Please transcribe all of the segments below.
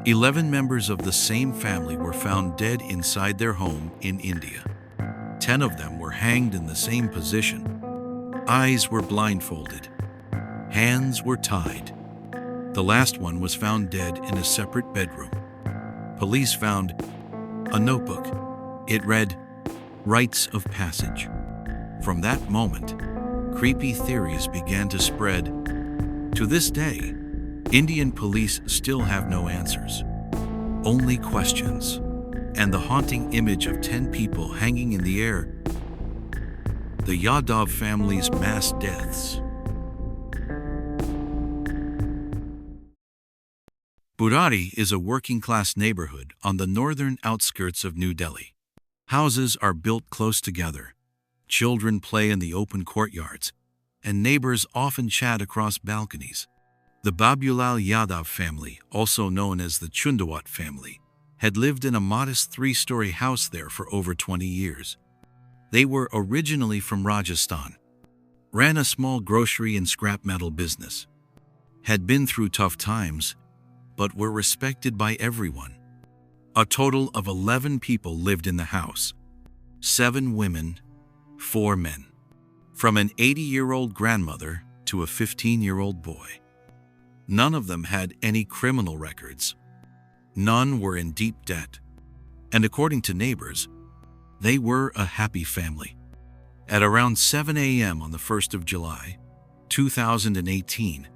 11 members of the same family were found dead inside their home in India. 10 of them were hanged in the same position. Eyes were blindfolded. Hands were tied. The last one was found dead in a separate bedroom. Police found a notebook. It read, "Rites of Passage." From that moment, creepy theories began to spread. To this day, Indian police still have no answers, only questions, and the haunting image of 10 people hanging in the air. The Yadav family's mass deaths. Burari is a working-class neighborhood on the northern outskirts of New Delhi. Houses are built close together. Children play in the open courtyards, and neighbors often chat across balconies. The Babulal Yadav family, also known as the Chundawat family, had lived in a modest 3-story house there for over 20 years. They were originally from Rajasthan, ran a small grocery and scrap metal business, had been through tough times, but were respected by everyone. A total of 11 people lived in the house, 7 women, 4 men, from an 80-year-old grandmother to a 15-year-old boy. None of them had any criminal records. None were in deep debt. And according to neighbors, they were a happy family. At around 7 a.m. on the 1st of July, 2018,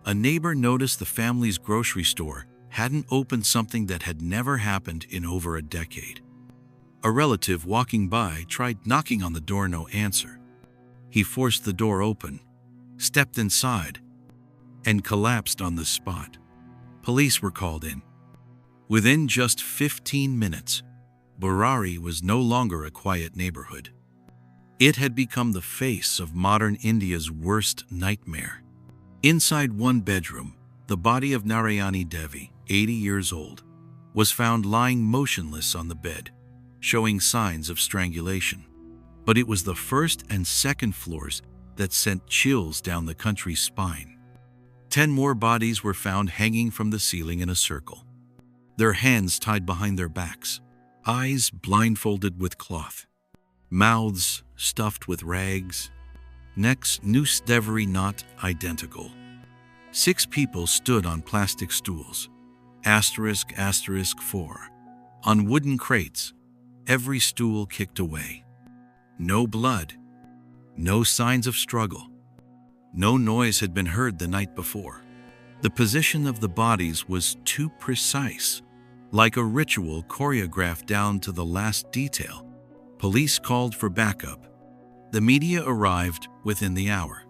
a neighbor noticed the family's grocery store hadn't opened, something that had never happened in over a decade. A relative walking by tried knocking on the door, no answer. He forced the door open, stepped inside, and collapsed on the spot. Police were called in. Within just 15 minutes, Burari was no longer a quiet neighborhood. It had become the face of modern India's worst nightmare. Inside one bedroom, the body of Narayani Devi, 80 years old, was found lying motionless on the bed, showing signs of strangulation. But it was the first and second floors that sent chills down the country's spine. 10 more bodies were found hanging from the ceiling in a circle, their hands tied behind their backs, eyes blindfolded with cloth, mouths stuffed with rags, necks noosed every knot identical. 6 people stood on plastic stools, **4, on wooden crates, every stool kicked away. No blood, no signs of struggle. No noise had been heard the night before. The position of the bodies was too precise, like a ritual choreographed down to the last detail. Police called for backup. The media arrived within the hour.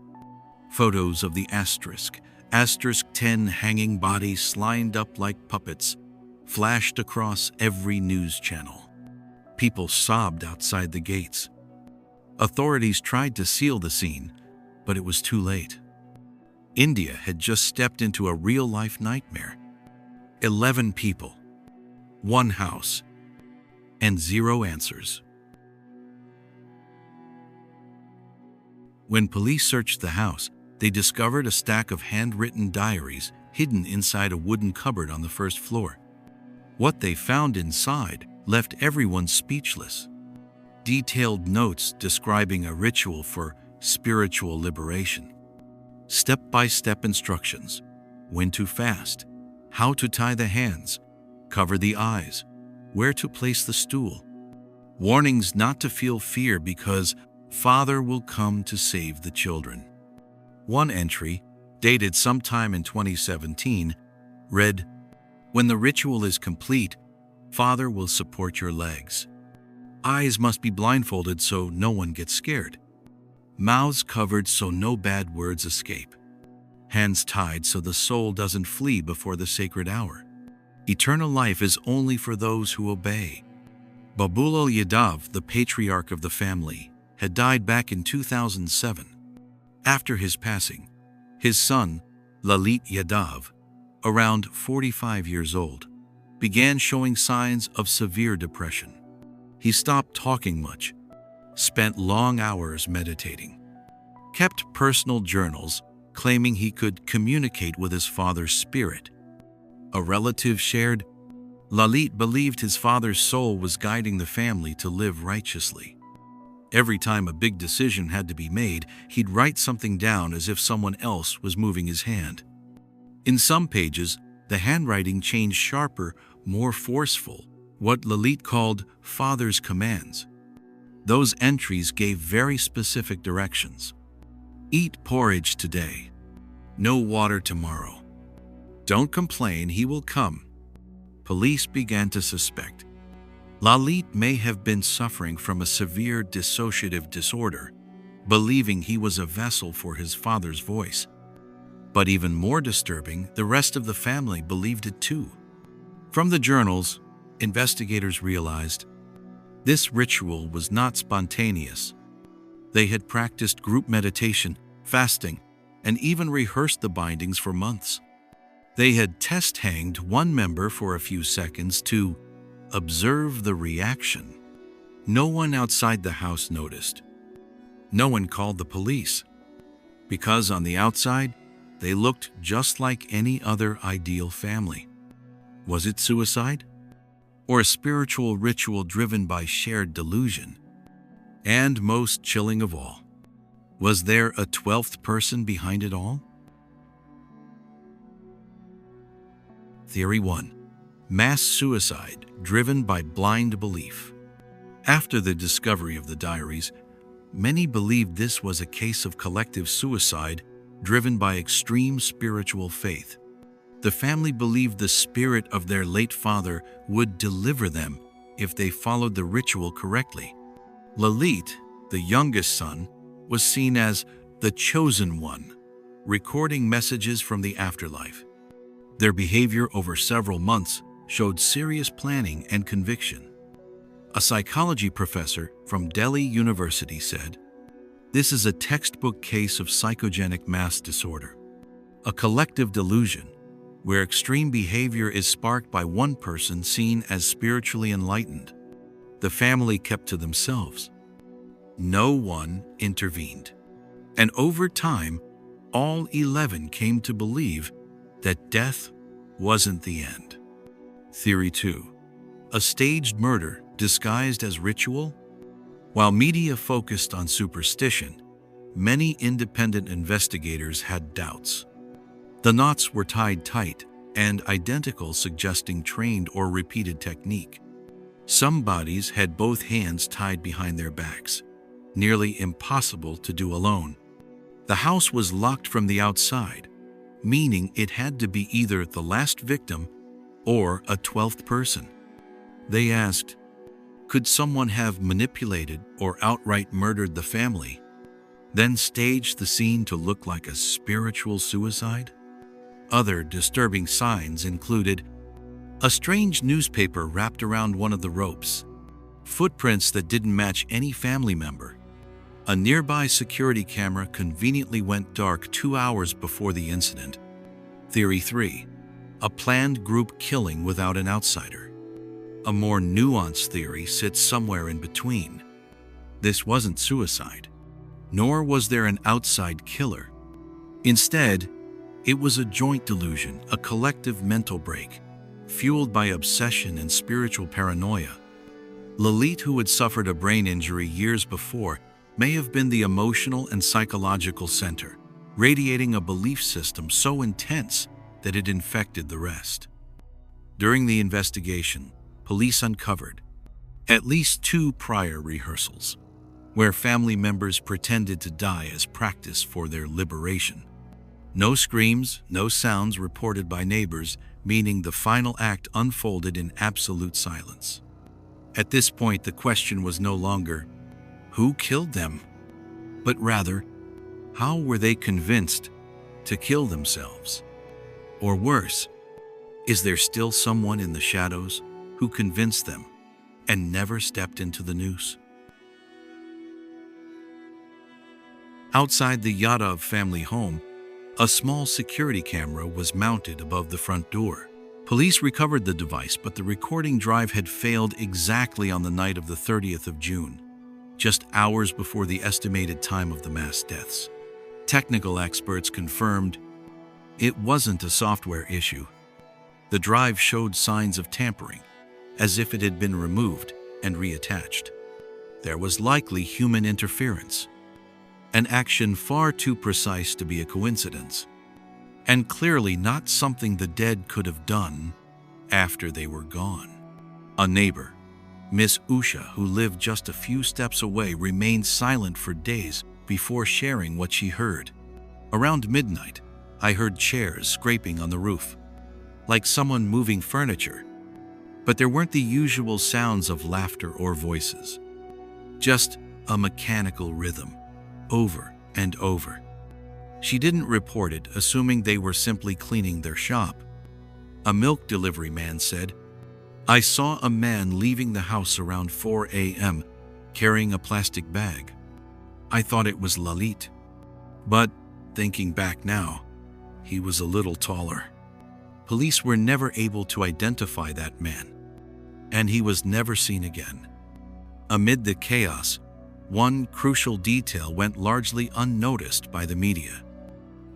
Photos of the *10 hanging bodies lined up like puppets flashed across every news channel. People sobbed outside the gates. Authorities tried to seal the scene, but it was too late. India had just stepped into a real-life nightmare. 11 people, 1 house, and 0 answers. When police searched the house, they discovered a stack of handwritten diaries hidden inside a wooden cupboard on the first floor. What they found inside left everyone speechless. Detailed notes describing a ritual for spiritual liberation. Step-by-step instructions: when to fast, how to tie the hands, cover the eyes, where to place the stool. Warnings not to feel fear because Father will come to save the children. One entry, dated sometime in 2017, read, "When the ritual is complete, Father will support your legs. Eyes must be blindfolded so no one gets scared. Mouths covered so no bad words escape. Hands tied so the soul doesn't flee before the sacred hour. Eternal life is only for those who obey." Babulal Yadav, the patriarch of the family, had died back in 2007. After his passing, his son, Lalit Yadav, around 45 years old, began showing signs of severe depression. He stopped talking much, spent long hours meditating, kept personal journals claiming he could communicate with his father's spirit. A relative shared, Lalit believed his father's soul was guiding the family to live righteously. Every time a big decision had to be made, he'd write something down as if someone else was moving his hand. In some pages, the handwriting changed sharper, more forceful, what Lalit called father's commands. Those entries gave very specific directions. Eat porridge today. No water tomorrow. Don't complain, he will come. Police began to suspect Lalit may have been suffering from a severe dissociative disorder, believing he was a vessel for his father's voice. But even more disturbing, the rest of the family believed it too. From the journals, investigators realized this ritual was not spontaneous. They had practiced group meditation, fasting, and even rehearsed the bindings for months. They had test-hanged one member for a few seconds to observe the reaction. No one outside the house noticed. No one called the police, because on the outside, they looked just like any other ideal family. Was it suicide? Or a spiritual ritual driven by shared delusion? And most chilling of all, was there a 12th person behind it all? Theory 1. Mass suicide driven by blind belief. After the discovery of the diaries, many believed this was a case of collective suicide driven by extreme spiritual faith. The family believed the spirit of their late father would deliver them if they followed the ritual correctly. Lalit, the youngest son, was seen as the chosen one, recording messages from the afterlife. Their behavior over several months showed serious planning and conviction. A psychology professor from Delhi University said, "This is a textbook case of psychogenic mass disorder, a collective delusion where extreme behavior is sparked by one person seen as spiritually enlightened. The family kept to themselves. No one intervened. And over time, all 11 came to believe that death wasn't the end." Theory 2. A staged murder disguised as ritual? While media focused on superstition, many independent investigators had doubts. The knots were tied tight and identical, suggesting trained or repeated technique. Some bodies had both hands tied behind their backs, nearly impossible to do alone. The house was locked from the outside, meaning it had to be either the last victim or a 12th person. They asked, could someone have manipulated or outright murdered the family, then staged the scene to look like a spiritual suicide? Other disturbing signs included a strange newspaper wrapped around one of the ropes, footprints that didn't match any family member. A nearby security camera conveniently went dark 2 hours before the incident. Theory 3. A planned group killing without an outsider. A more nuanced theory sits somewhere in between. This wasn't suicide, nor was there an outside killer. Instead, it was a joint delusion, a collective mental break, fueled by obsession and spiritual paranoia. Lalit, who had suffered a brain injury years before, may have been the emotional and psychological center, radiating a belief system so intense that it infected the rest. During the investigation, police uncovered at least 2 prior rehearsals, where family members pretended to die as practice for their liberation. No screams, no sounds reported by neighbors, meaning the final act unfolded in absolute silence. At this point, the question was no longer, who killed them? But rather, how were they convinced to kill themselves? Or worse, is there still someone in the shadows who convinced them and never stepped into the noose? Outside the Yadav family home, a small security camera was mounted above the front door. Police recovered the device, but the recording drive had failed exactly on the night of the 30th of June, just hours before the estimated time of the mass deaths. Technical experts confirmed it wasn't a software issue. The drive showed signs of tampering, as if it had been removed and reattached. There was likely human interference, an action far too precise to be a coincidence, and clearly not something the dead could have done after they were gone. A neighbor, Miss Usha, who lived just a few steps away, remained silent for days before sharing what she heard. Around midnight, I heard chairs scraping on the roof, like someone moving furniture, but there weren't the usual sounds of laughter or voices. Just a mechanical rhythm, over and over. She didn't report it, assuming they were simply cleaning their shop. A milk delivery man said, "I saw a man leaving the house around 4 a.m. carrying a plastic bag. I thought it was Lalit. But, thinking back now, he was a little taller." Police were never able to identify that man, and he was never seen again. Amid the chaos, one crucial detail went largely unnoticed by the media.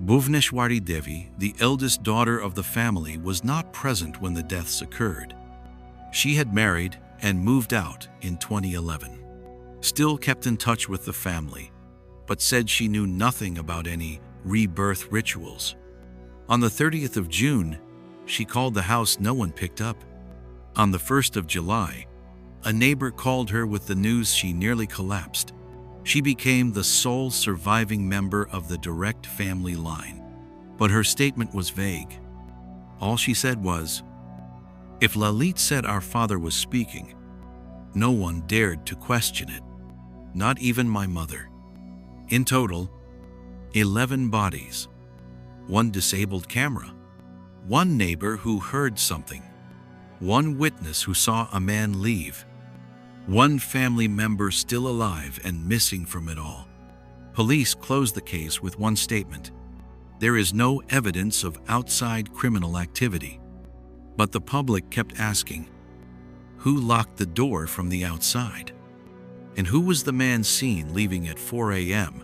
Bhuvneshwari Devi, the eldest daughter of the family, was not present when the deaths occurred. She had married and moved out in 2011. Still kept in touch with the family, but said she knew nothing about any rebirth rituals. On the 30th of June, she called the house. No one picked up. On the 1st of July, a neighbor called her with the news. She nearly collapsed. She became the sole surviving member of the direct family line, but her statement was vague. All she said was, "If Lalit said our father was speaking, no one dared to question it, not even my mother." In total, 11 bodies, one disabled camera, one neighbor who heard something, one witness who saw a man leave, one family member still alive and missing from it all. Police closed the case with one statement: "There is no evidence of outside criminal activity." But the public kept asking, who locked the door from the outside? And who was the man seen leaving at 4 a.m.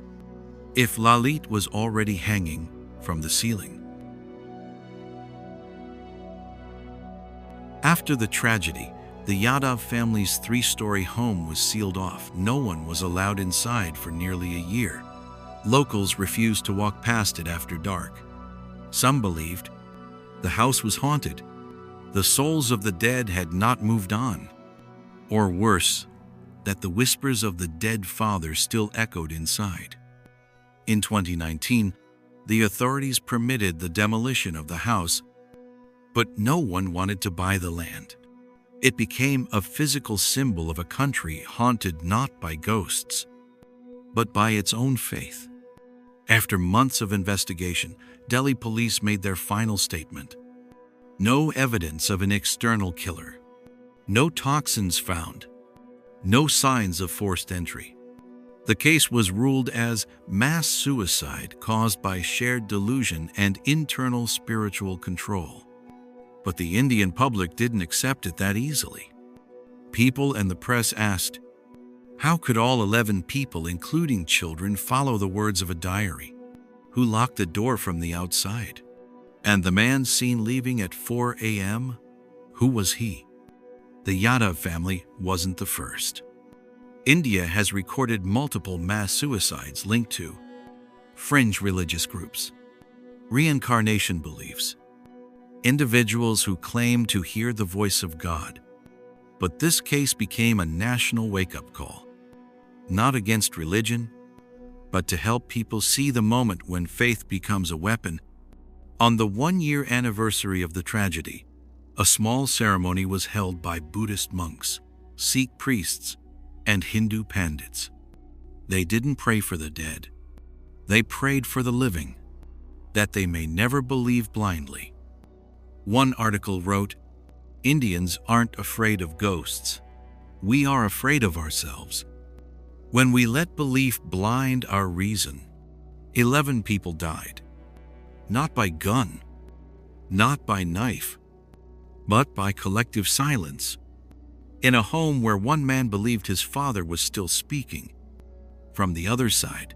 if Lalit was already hanging from the ceiling? After the tragedy, the Yadav family's 3-story home was sealed off. No one was allowed inside for nearly a year. Locals refused to walk past it after dark. Some believed the house was haunted. The souls of the dead had not moved on. Or worse, that the whispers of the dead father still echoed inside. In 2019, the authorities permitted the demolition of the house, but no one wanted to buy the land. It became a physical symbol of a country haunted not by ghosts, but by its own faith. After months of investigation, Delhi police made their final statement. No evidence of an external killer. No toxins found. No signs of forced entry. The case was ruled as mass suicide caused by shared delusion and internal spiritual control. But the Indian public didn't accept it that easily. People and the press asked, how could all 11 people, including children, follow the words of a diary? Who locked the door from the outside? And the man seen leaving at 4 a.m., who was he? The Yadav family wasn't the first. India has recorded multiple mass suicides linked to fringe religious groups, reincarnation beliefs, individuals who claim to hear the voice of God. But this case became a national wake-up call, not against religion, but to help people see the moment when faith becomes a weapon. On the 1-year anniversary of the tragedy, a small ceremony was held by Buddhist monks, Sikh priests, and Hindu pandits. They didn't pray for the dead. They prayed for the living, that they may never believe blindly. One article wrote, "Indians aren't afraid of ghosts. We are afraid of ourselves. When we let belief blind our reason." 11 people died. Not by gun, not by knife, but by collective silence. In a home where one man believed his father was still speaking. From the other side,